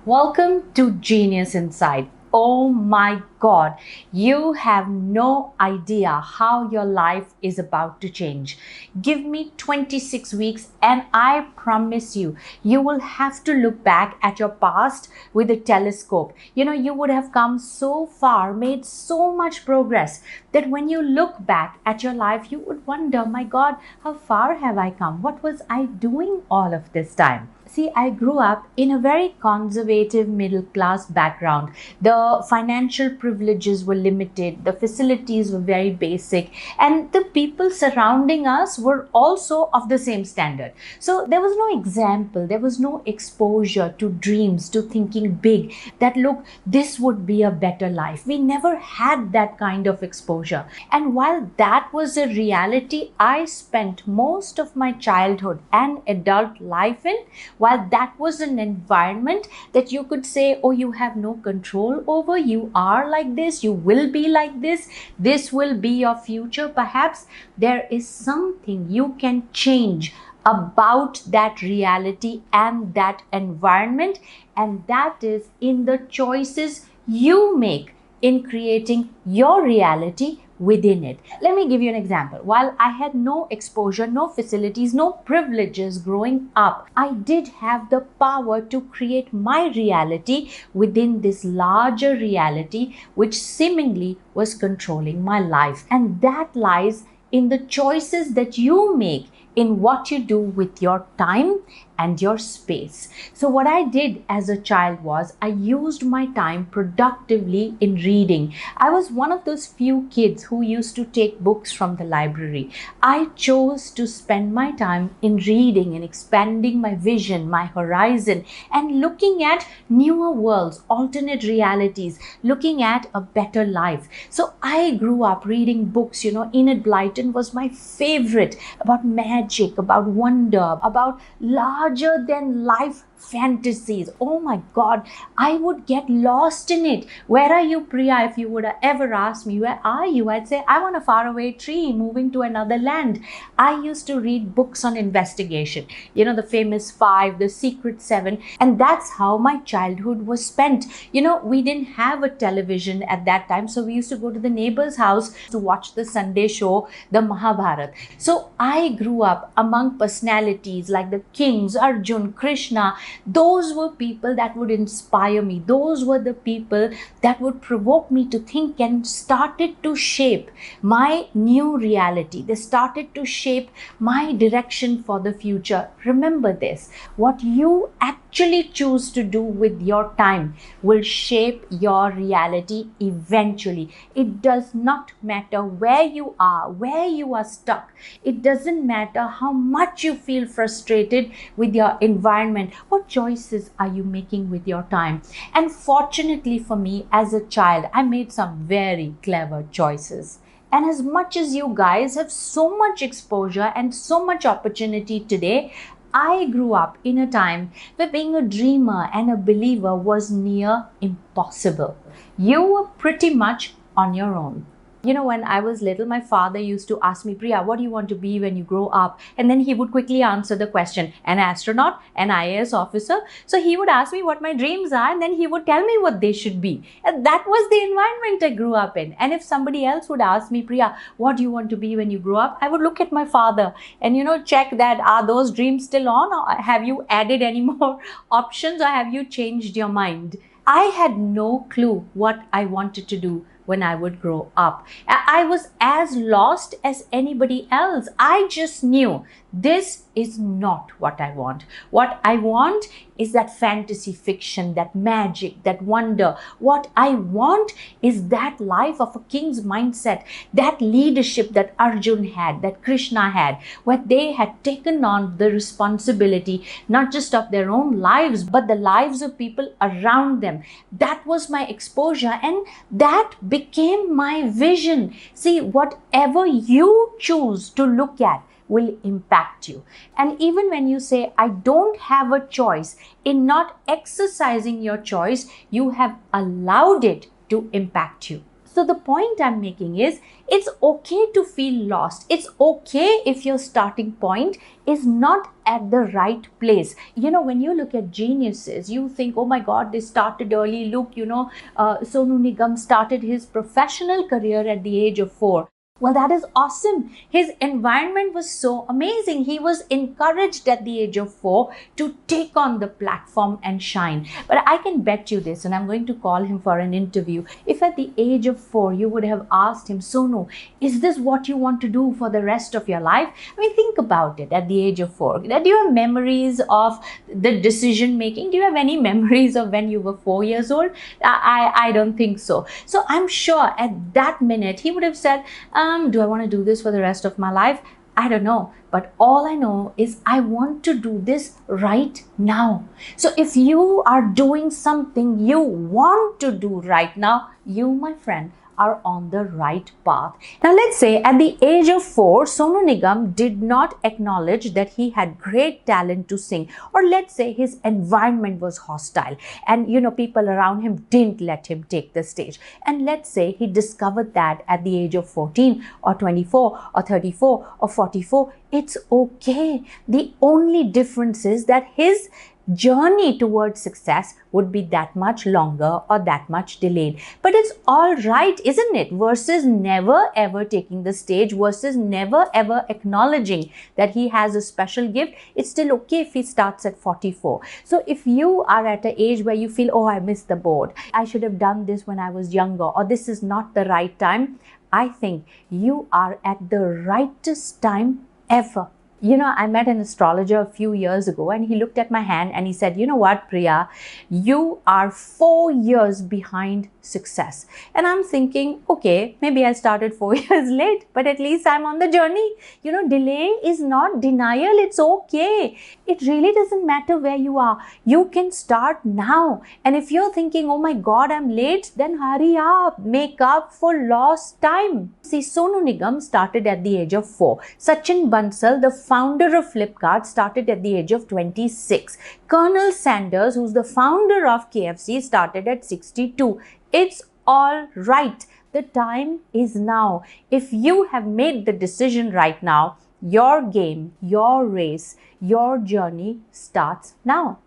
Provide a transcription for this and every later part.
Welcome to Genius Insight. Oh my God, you have no idea how your life is about to change. Give me 26 weeks and I promise you, you will have to look back at your past with a telescope. You would have come so far, made so much progress that when you look back at your life, you would wonder, my God, how far have I come? What was I doing all of this time? See, I grew up in a very conservative middle class background. The financial privileges were limited, the facilities were very basic, and the people surrounding us were also of the same standard. So there was no example, there was no exposure to dreams, to thinking big, that look, this would be a better life. We never had that kind of exposure. And while that was a reality, I spent most of my childhood and adult life in, while that was an environment that you could say, oh, you have no control over, you are like this, you will be like this will be your future. Perhaps there is something you can change about that reality and that environment, and that is in the choices you make in creating your reality within it. Let me give you an example. While I had no exposure, no facilities, no privileges growing up, I did have the power to create my reality within this larger reality which seemingly was controlling my life. And that lies in the choices that you make in what you do with your time and your space. So what I did as a child was I used my time productively in reading. I was one of those few kids who used to take books from the library. I chose to spend my time in reading and expanding my vision, my horizon, and looking at newer worlds, alternate realities, looking at a better life. So I grew up reading books. Enid Blyton was my favorite, about magic, about wonder, about larger than life fantasies. Oh my God, I would get lost in it. Where are you, Priya? If you would have ever asked me, where are you? I'd say, I'm on a faraway tree moving to another land. I used to read books on investigation, the famous 5, the secret 7, and that's how my childhood was spent. We didn't have a television at that time, so we used to go to the neighbor's house to watch the Sunday show, the Mahabharata. So I grew up among personalities like the kings, Arjun, Krishna. Those were people that would inspire me. Those were the people that would provoke me to think and started to shape my new reality. They started to shape my direction for the future. Remember this, what you actually choose to do with your time will shape your reality eventually. It does not matter where you are stuck. It doesn't matter how much you feel frustrated with your environment. What choices are you making with your time? And fortunately for me, as a child, I made some very clever choices. And as much as you guys have so much exposure and so much opportunity today, I grew up in a time where being a dreamer and a believer was near impossible. You were pretty much on your own. When I was little, my father used to ask me, Priya, what do you want to be when you grow up? And then he would quickly answer the question, an astronaut, an IAS officer. So he would ask me what my dreams are, and then he would tell me what they should be. And that was the environment I grew up in. And if somebody else would ask me, Priya, what do you want to be when you grow up? I would look at my father and, check that, are those dreams still on? Or have you added any more options, or have you changed your mind? I had no clue what I wanted to do when I would grow up. I was as lost as anybody else. I just knew this is not what I want. What I want is that fantasy fiction, that magic, that wonder. What I want is that life of a king's mindset, that leadership that Arjun had, that Krishna had, where they had taken on the responsibility, not just of their own lives, but the lives of people around them. That was my exposure, and that became my vision. See, whatever you choose to look at will impact you. And even when you say, I don't have a choice, in not exercising your choice, you have allowed it to impact you. So the point I'm making is, it's okay to feel lost. It's okay if your starting point is not at the right place. When you look at geniuses, you think, oh my God, they started early. Look, Sonu Nigam started his professional career at the age of 4. Well, that is awesome. His environment was so amazing. He was encouraged at the age of 4 to take on the platform and shine. But I can bet you this, and I'm going to call him for an interview. If at the age of 4, you would have asked him, Sonu, is this what you want to do for the rest of your life? I mean, think about it at the age of 4. Do you have memories of the decision making? Do you have any memories of when you were 4 years old? I don't think so. So I'm sure at that minute, he would have said, do I want to do this for the rest of my life? I don't know. But all I know is I want to do this right now. So if you are doing something you want to do right now, you, my friend, are on the right path. Now let's say at the age of 4, Sonu Nigam did not acknowledge that he had great talent to sing, or let's say his environment was hostile and people around him didn't let him take the stage. And let's say he discovered that at the age of 14 or 24 or 34 or 44. It's okay. The only difference is that his journey towards success would be that much longer or that much delayed. But it's all right, isn't it? Versus never ever taking the stage, versus never ever acknowledging that he has a special gift. It's still okay if he starts at 44. So if you are at an age where you feel, oh, I missed the boat, I should have done this when I was younger, or this is not the right time, I think you are at the rightest time ever. I met an astrologer a few years ago, and he looked at my hand and he said, you know what, Priya, you are 4 years behind success. And I'm thinking, okay, maybe I started 4 years late, but at least I'm on the journey. Delay is not denial. It's okay. It really doesn't matter where you are. You can start now. And if you're thinking, oh my God, I'm late, then hurry up, make up for lost time. See, Sonu Nigam started at the age of 4. Sachin Bansal, the founder of Flipkart, started at the age of 26. Colonel Sanders, who's the founder of KFC, started at 62. It's all right. The time is now. If you have made the decision right now, your game, your race, your journey starts now.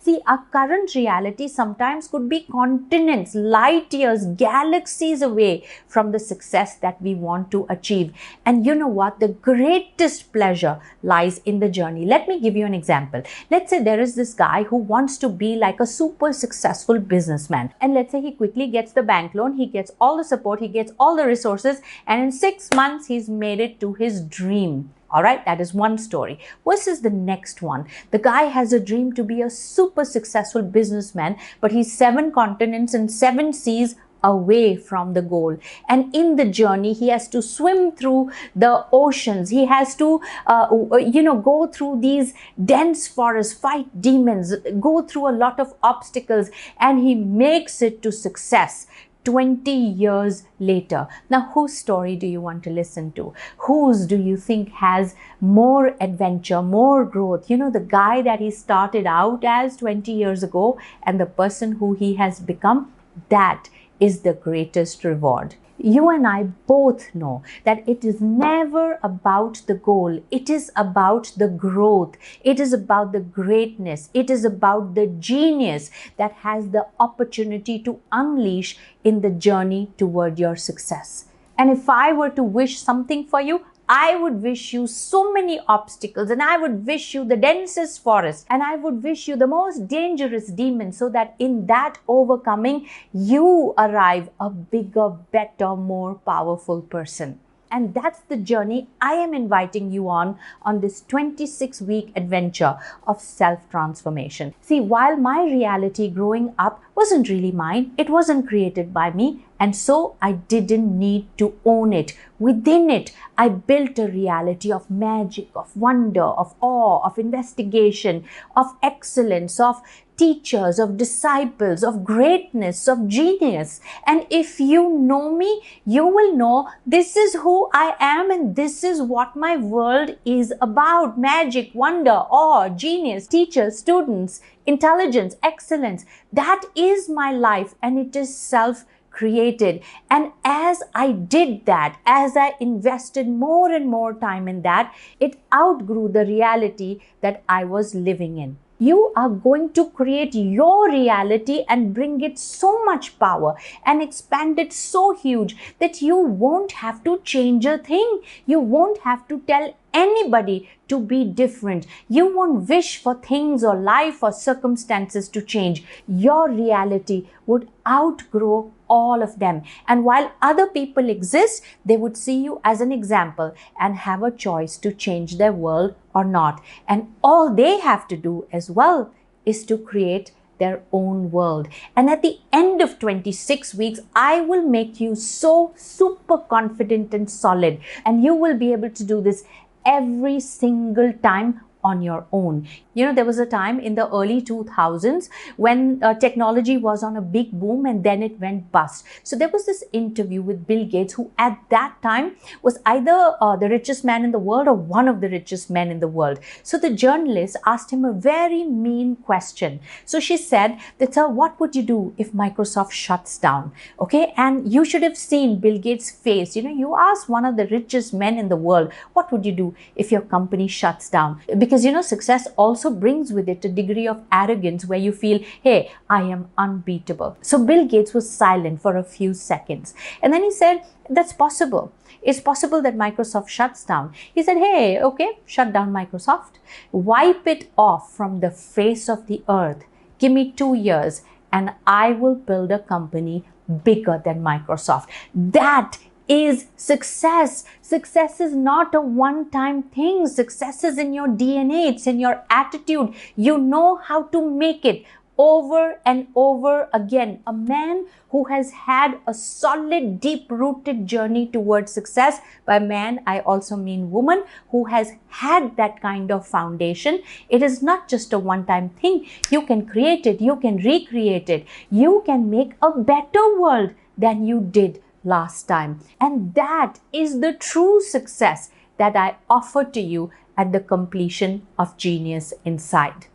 See, our current reality sometimes could be continents, light years, galaxies away from the success that we want to achieve. And you know what? The greatest pleasure lies in the journey. Let me give you an example. Let's say there is this guy who wants to be like a super successful businessman. And let's say he quickly gets the bank loan, he gets all the support, he gets all the resources, and in 6 months, he's made it to his dream. All right, that is one story. Versus the next one. The guy has a dream to be a super successful businessman, but he's 7 continents and 7 seas away from the goal. And in the journey, he has to swim through the oceans. He has to, go through these dense forests, fight demons, go through a lot of obstacles, and he makes it to success 20 years later. Now, whose story do you want to listen to? Whose do you think has more adventure, more growth? The guy that he started out as 20 years ago and the person who he has become, that is the greatest reward. You and I both know that it is never about the goal. It is about the growth. It is about the greatness. It is about the genius that has the opportunity to unleash in the journey toward your success. And if I were to wish something for you, I would wish you so many obstacles, and I would wish you the densest forest, and I would wish you the most dangerous demon, so that in that overcoming, you arrive a bigger, better, more powerful person. And that's the journey I am inviting you on this 26-week adventure of self-transformation. See, while my reality growing up wasn't really mine, it wasn't created by me, and so I didn't need to own it. Within it, I built a reality of magic, of wonder, of awe, of investigation, of excellence, of teachers, of disciples, of greatness, of genius. And if you know me, you will know this is who I am, and this is what my world is about. Magic, wonder, awe, genius, teachers, students, intelligence, excellence. That is my life, and it is self-created. created. And as I did that, as I invested more and more time in that, it outgrew the reality that I was living in. You are going to create your reality and bring it so much power and expand it so huge that you won't have to change a thing. You won't have to tell anybody to be different. You won't wish for things or life or circumstances to change. Your reality would outgrow all of them. And while other people exist, they would see you as an example and have a choice to change their world or not. And all they have to do as well is to create their own world. And at the end of 26 weeks, I will make you so super confident and solid. And you will be able to do this every single time on your own. You know, there was a time in the early 2000s when technology was on a big boom and then it went bust. So there was this interview with Bill Gates, who at that time was either the richest man in the world or one of the richest men in the world. So the journalist asked him a very mean question. So she said that, sir, what would you do if Microsoft shuts down? Okay, and you should have seen Bill Gates' face. You know, you ask one of the richest men in the world, what would you do if your company shuts down? Because, you know, success also brings with it a degree of arrogance where you feel, hey, I am unbeatable. So Bill Gates was silent for a few seconds. And then he said, that's possible. It's possible that Microsoft shuts down. He said, hey, okay, shut down Microsoft. Wipe it off from the face of the earth. Give me 2 years and I will build a company bigger than Microsoft. That is success. Success is not a one-time thing. Success is in your DNA. It's in your attitude. You know how to make it over and over again. A man who has had a solid, deep-rooted journey towards success, by man I also mean woman, who has had that kind of foundation. It is not just a one-time thing. You can create it. You can recreate it. You can make a better world than you did last time. And that is the true success that I offer to you at the completion of Genius Inside.